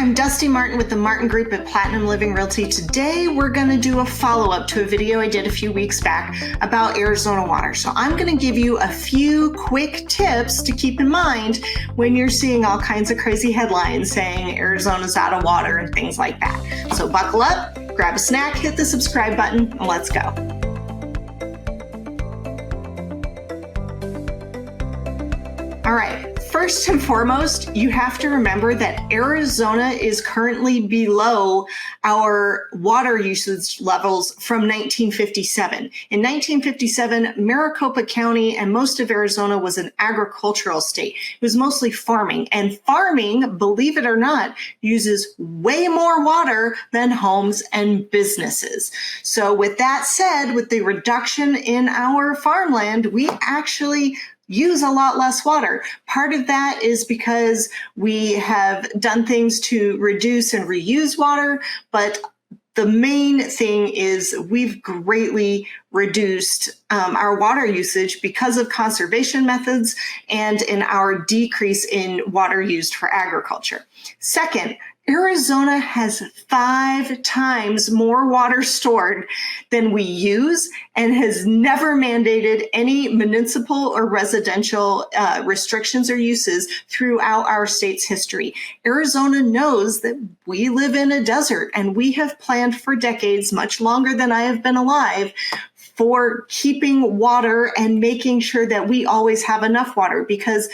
I'm Dusti Martin with the Martin Group at Platinum Living Realty. Today we're going to do a follow-up to a video I did a few weeks back about Arizona water. So I'm going to give you a few quick tips to keep in mind when you're seeing all kinds of crazy headlines saying Arizona's out of water and things like that. So buckle up, grab a snack, hit the subscribe button, and let's go. All right. First and foremost, you have to remember that Arizona is currently below our water usage levels from 1957. In 1957, Maricopa County and most of Arizona was an agricultural state. It was mostly farming, and farming, believe it or not, uses way more water than homes and businesses. So with that said, with the reduction in our farmland, we actually use a lot less water. Part of that is because we have done things to reduce and reuse water, but the main thing is we've greatly reduced our water usage because of conservation methods and in our decrease in water used for agriculture. Second, Arizona has 5 times more water stored than we use and has never mandated any municipal or residential restrictions or uses throughout our state's history. Arizona knows that we live in a desert, and we have planned for decades, much longer than I have been alive, for keeping water and making sure that we always have enough water, because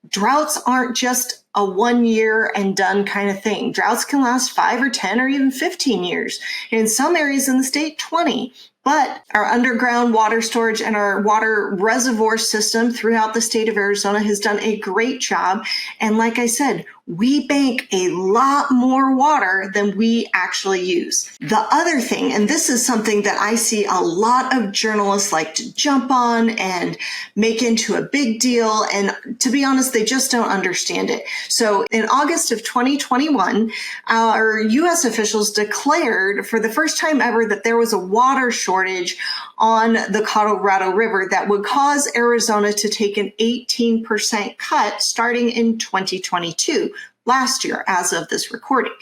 droughts aren't just a 1 year and done kind of thing. Droughts can last 5 or 10 or even 15 years. In some areas in the state, 20. But our underground water storage and our water reservoir system throughout the state of Arizona has done a great job. And like I said, we bank a lot more water than we actually use. The other thing, and this is something that I see a lot of journalists like to jump on and make into a big deal, and to be honest, they just don't understand it. So in August of 2021, our U.S. officials declared for the first time ever that there was a water shortage on the Colorado River that would cause Arizona to take an 18% cut starting in 2022, last year, as of this recording.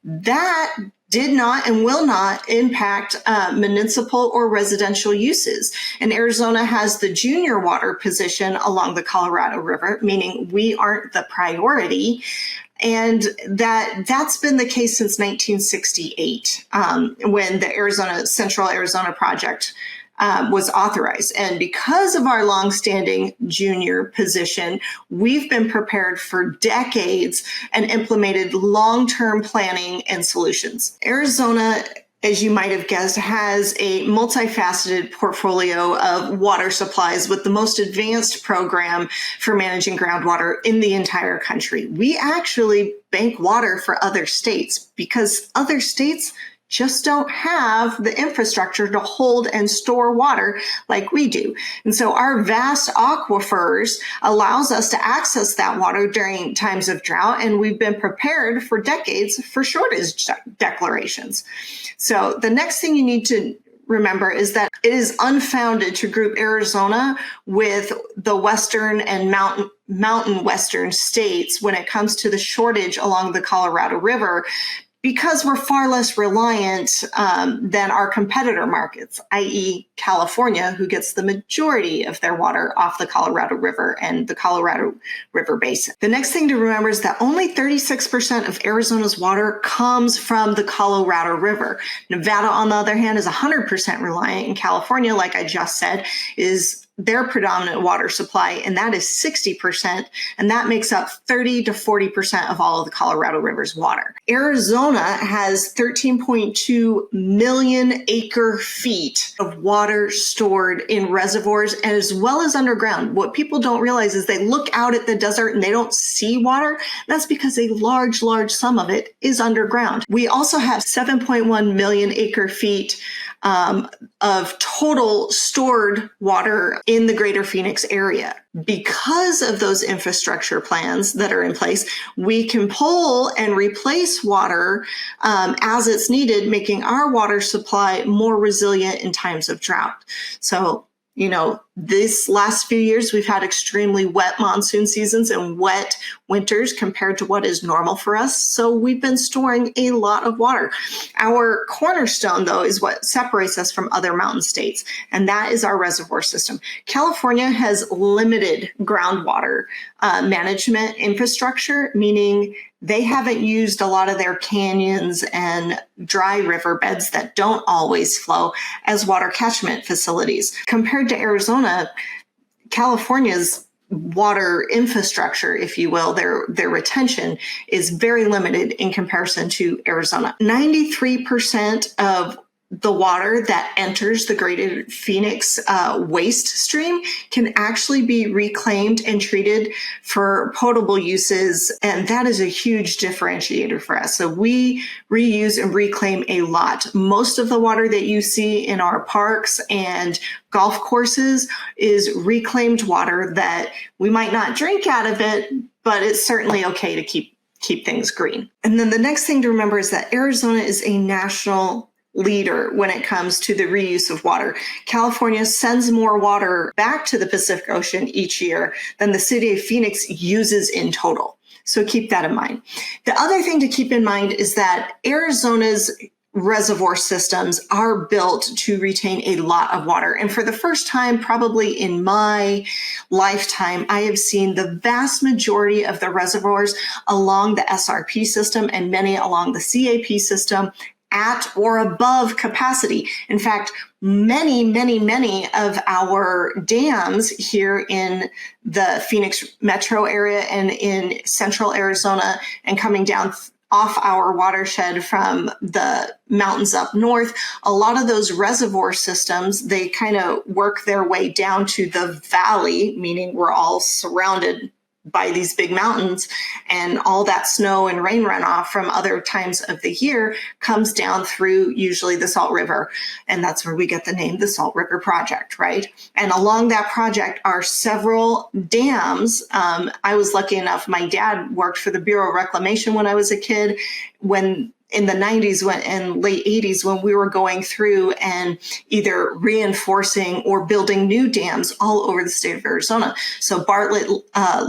That did not and will not impact municipal or residential uses. And Arizona has the junior water position along the Colorado River, meaning we aren't the priority. And that's been the case since 1968, when the Central Arizona Project was authorized. And because of our longstanding junior position, we've been prepared for decades and implemented long-term planning and solutions. Arizona, as you might have guessed, has a multifaceted portfolio of water supplies with the most advanced program for managing groundwater in the entire country. We actually bank water for other states because other states just don't have the infrastructure to hold and store water like we do. And so our vast aquifers allows us to access that water during times of drought, and we've been prepared for decades for shortage declarations. So the next thing you need to remember is that it is unfounded to group Arizona with the western and mountain western states when it comes to the shortage along the Colorado River, because we're far less reliant than our competitor markets, i.e. California, who gets the majority of their water off the Colorado River and the Colorado River Basin. The next thing to remember is that only 36% of Arizona's water comes from the Colorado River. Nevada, on the other hand, is 100% reliant, and California, like I just said, is their predominant water supply, and that is 60%, and that makes up 30 to 40% of all of the Colorado River's water. Arizona has 13.2 million acre feet of water stored in reservoirs as well as underground. What people don't realize is they look out at the desert and they don't see water. That's because a large sum of it is underground. We also have 7.1 million acre feet of total stored water in the greater Phoenix area. Because of those infrastructure plans that are in place, we can pull and replace water as it's needed, making our water supply more resilient in times of drought. So This last few years, we've had extremely wet monsoon seasons and wet winters compared to what is normal for us. So we've been storing a lot of water. Our cornerstone, though, is what separates us from other mountain states, and that is our reservoir system. California has limited groundwater management infrastructure, meaning they haven't used a lot of their canyons and dry riverbeds that don't always flow as water catchment facilities. Compared to Arizona, California's water infrastructure, if you will, their retention is very limited in comparison to Arizona. 93% of the water that enters the Greater Phoenix waste stream can actually be reclaimed and treated for potable uses. And that is a huge differentiator for us. So we reuse and reclaim a lot. Most of the water that you see in our parks and golf courses is reclaimed water that we might not drink out of it, but it's certainly okay to keep things green. And then the next thing to remember is that Arizona is a national leader when it comes to the reuse of water. California sends more water back to the Pacific Ocean each year than the city of Phoenix uses in total. So keep that in mind. The other thing to keep in mind is that Arizona's reservoir systems are built to retain a lot of water. And for the first time, probably in my lifetime, I have seen the vast majority of the reservoirs along the SRP system and many along the CAP system at or above capacity. In fact, many of our dams here in the Phoenix metro area and in central Arizona and coming down off our watershed from the mountains up north, a lot of those reservoir systems, they kind of work their way down to the valley, meaning we're all surrounded by these big mountains, and all that snow and rain runoff from other times of the year comes down through usually the Salt River. And that's where we get the name, the Salt River Project, right? And along that project are several dams. I was lucky enough, my dad worked for the Bureau of Reclamation when I was a kid. When in the 90s and late 80s, when we were going through and either reinforcing or building new dams all over the state of Arizona. So Bartlett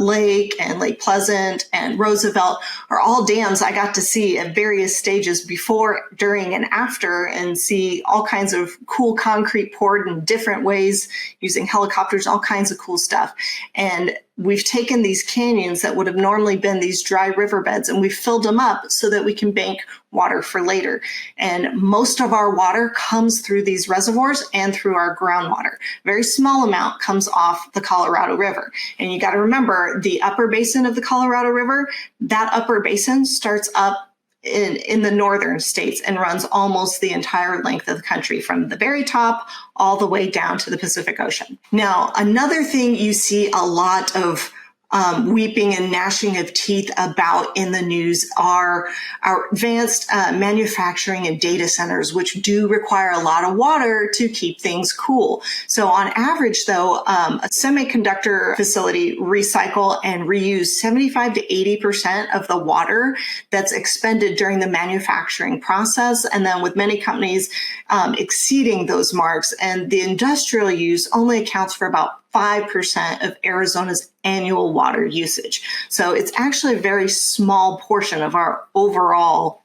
Lake and Lake Pleasant and Roosevelt are all dams I got to see at various stages before, during, and after, and see all kinds of cool concrete poured in different ways using helicopters, all kinds of cool stuff. And we've taken these canyons that would have normally been these dry riverbeds and we've filled them up so that we can bank water for later. And most of our water comes through these reservoirs and through our groundwater. Very small amount comes off the Colorado River. And you got to remember the upper basin of the Colorado River, that upper basin starts up in the northern states and runs almost the entire length of the country from the very top all the way down to the Pacific Ocean. Now, another thing you see a lot of weeping and gnashing of teeth about in the news are our advanced manufacturing and data centers, which do require a lot of water to keep things cool. So on average, though, a semiconductor facility recycle and reuse 75 to 80% of the water that's expended during the manufacturing process. And then with many companies exceeding those marks, and the industrial use only accounts for about 5% of Arizona's annual water usage. So it's actually a very small portion of our overall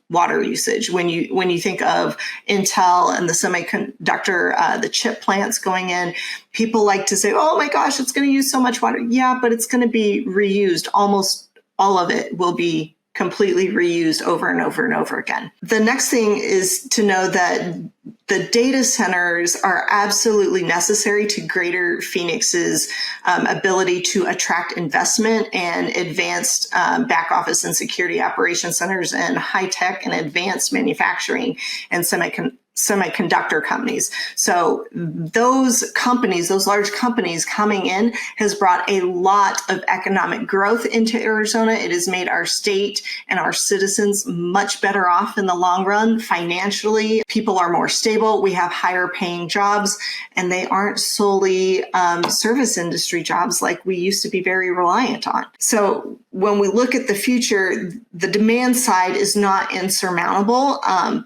water usage. When you think of Intel and the semiconductor, the chip plants going in, people like to say, oh my gosh, it's going to use so much water. Yeah, but it's going to be reused. Almost all of it will be completely reused over and over and over again. The next thing is to know that the data centers are absolutely necessary to Greater Phoenix's ability to attract investment and advanced back office and security operations centers and high tech and advanced manufacturing and semiconductor companies. So those companies, those large companies coming in has brought a lot of economic growth into Arizona. It has made our state and our citizens much better off in the long run financially. People are more stable. We have higher paying jobs, and they aren't solely service industry jobs like we used to be very reliant on. So when we look at the future, the demand side is not insurmountable,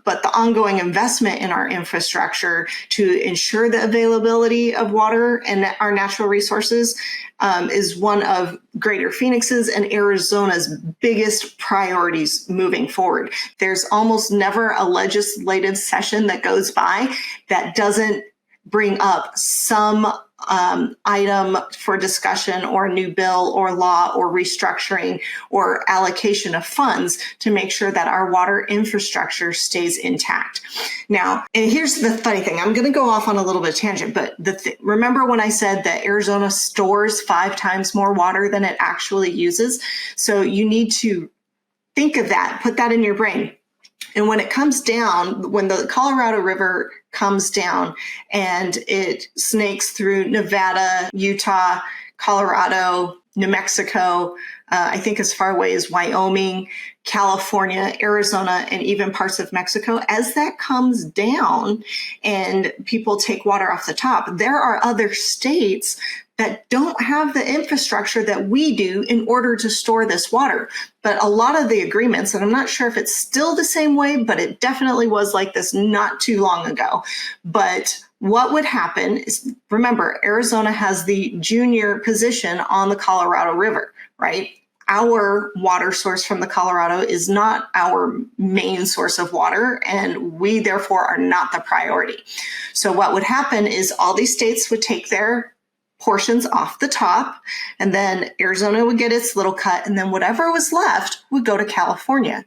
but the ongoing investment investment in our infrastructure to ensure the availability of water and our natural resources is one of Greater Phoenix's and Arizona's biggest priorities moving forward. There's almost never a legislative session that goes by that doesn't bring up some item for discussion or a new bill or law or restructuring or allocation of funds to make sure that our water infrastructure stays intact. Now, and here's the funny thing, I'm going to go off on a little bit of tangent, but remember when I said that Arizona stores 5 times more water than it actually uses? So you need to think of that, put that in your brain. And when it comes down, when the Colorado River comes down and it snakes through Nevada, Utah, Colorado, New Mexico, I think as far away as Wyoming, California, Arizona, and even parts of Mexico, as that comes down and people take water off the top, there are other states that don't have the infrastructure that we do in order to store this water. But a lot of the agreements, and I'm not sure if it's still the same way, but it definitely was like this not too long ago. But what would happen is, remember, Arizona has the junior position on the Colorado River, right? Our water source from the Colorado is not our main source of water, and we therefore are not the priority. So what would happen is all these states would take their portions off the top, and then Arizona would get its little cut, and then whatever was left would go to California.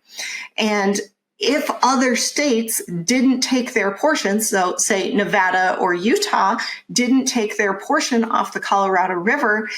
And if other states didn't take their portions, so say Nevada or Utah didn't take their portion off the Colorado River,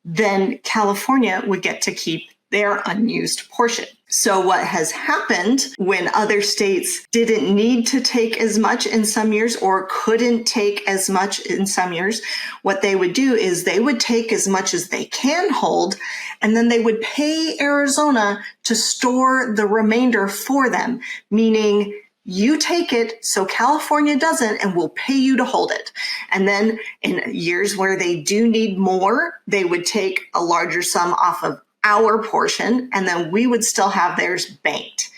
then California would get to keep their unused portion. So what has happened when other states didn't need to take as much in some years or couldn't take as much in some years, what they would do is they would take as much as they can hold, and then they would pay Arizona to store the remainder for them, meaning you take it so California doesn't, and we'll pay you to hold it. And then in years where they do need more, they would take a larger sum off of our portion, and then we would still have theirs banked.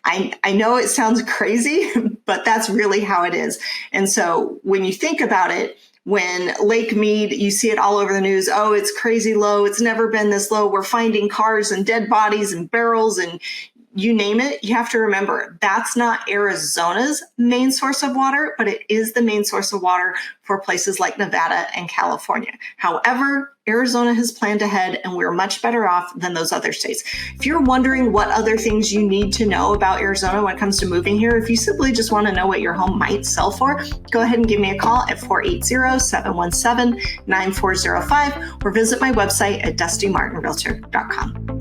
I know it sounds crazy, but that's really how it is. And so when you think about it, when Lake Mead, you see it all over the news, oh, it's crazy low, it's never been this low, we're finding cars and dead bodies and barrels and you name it, you have to remember that's not Arizona's main source of water, but it is the main source of water for places like Nevada and California. However, Arizona has planned ahead and we're much better off than those other states. If you're wondering what other things you need to know about Arizona when it comes to moving here, if you simply just want to know what your home might sell for, go ahead and give me a call at 480-717-9405 or visit my website at dustymartinrealtor.com.